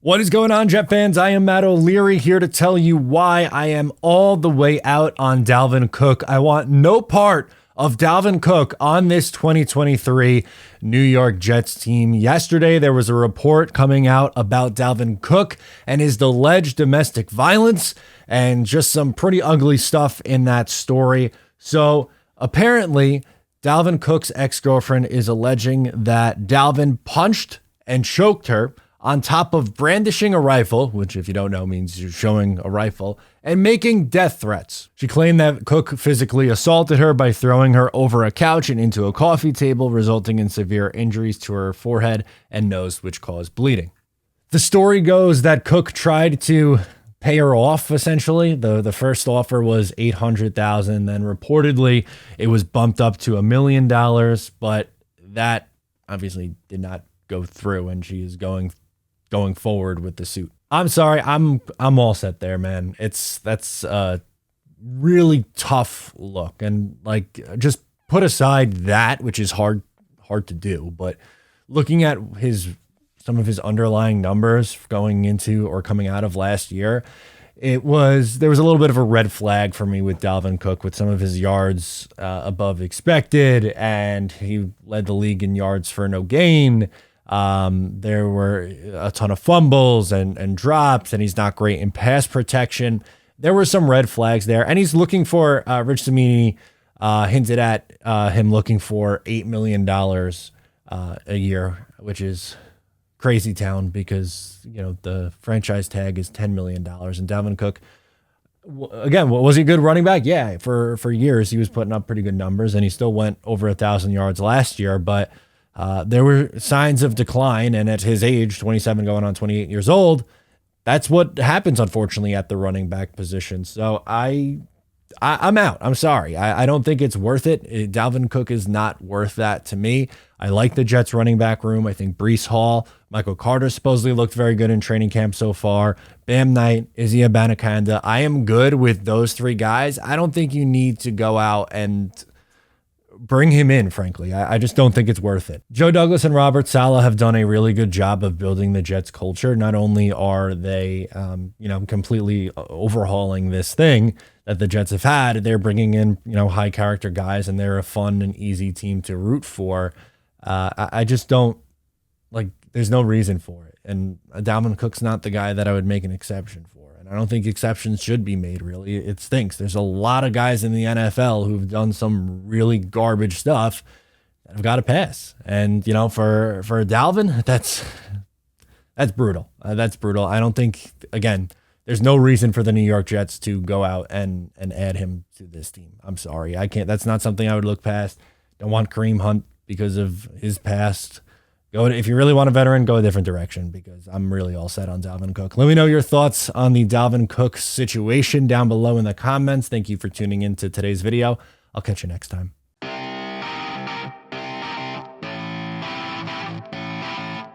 What is going on, Jet fans? I am Matt O'Leary here to tell you why I am all the way out on Dalvin Cook. I want no part of Dalvin Cook on this 2023 New York Jets team. Yesterday, there was a report coming out about Dalvin Cook and his alleged domestic violence and just some pretty ugly stuff in that story. So apparently, Dalvin Cook's ex-girlfriend is alleging that Dalvin punched and choked her on top of brandishing a rifle, which if you don't know means you're showing a rifle, and making death threats. She claimed that Cook physically assaulted her by throwing her over a couch and into a coffee table, resulting in severe injuries to her forehead and nose, which caused bleeding. The story goes that Cook tried to pay her off, essentially. The first offer was $800,000, then reportedly it was bumped up to $1 million, but that obviously did not go through, and she is going forward with the suit. I'm sorry, I'm all set there, man. That's a really tough look, and like, just put aside that, which is hard to do, but looking at some of his underlying numbers going into or coming out of last year, there was a little bit of a red flag for me with Dalvin Cook, with some of his yards above expected, and he led the league in yards for no gain. There were a ton of fumbles and drops, and he's not great in pass protection. There were some red flags there, and he's looking for, Rich Cimini hinted at him looking for $8 million a year, which is crazy town because, you know, the franchise tag is $10 million. And Dalvin Cook, again, was he a good running back? Yeah, for years he was putting up pretty good numbers, and he still went over 1,000 yards last year, but there were signs of decline, and at his age, 27 going on 28 years old, that's what happens, unfortunately, at the running back position. So I'm out. I'm sorry. I don't think it's worth it. Dalvin Cook is not worth that to me. I like the Jets running back room. I think Breece Hall, Michael Carter supposedly looked very good in training camp so far. Bam Knight, Izzy Abanikanda. I am good with those three guys. I don't think you need to go out and bring him in, frankly. I just don't think it's worth it. Joe Douglas and Robert Saleh have done a really good job of building the Jets culture. Not only are they, completely overhauling this thing that the Jets have had, they're bringing in, high character guys, and they're a fun and easy team to root for. I just don't there's no reason for it. And Dalvin Cook's not the guy that I would make an exception for. I don't think exceptions should be made, really. It stinks. There's a lot of guys in the NFL who've done some really garbage stuff that have got to pass. And, for Dalvin, that's brutal. That's brutal. I don't think, again, there's no reason for the New York Jets to go out and add him to this team. I'm sorry. I can't. That's not something I would look past. Don't want Kareem Hunt because of his past. If you really want a veteran, go a different direction, because I'm really all set on Dalvin Cook. Let me know your thoughts on the Dalvin Cook situation down below in the comments. Thank you for tuning in to today's video. I'll catch you next time.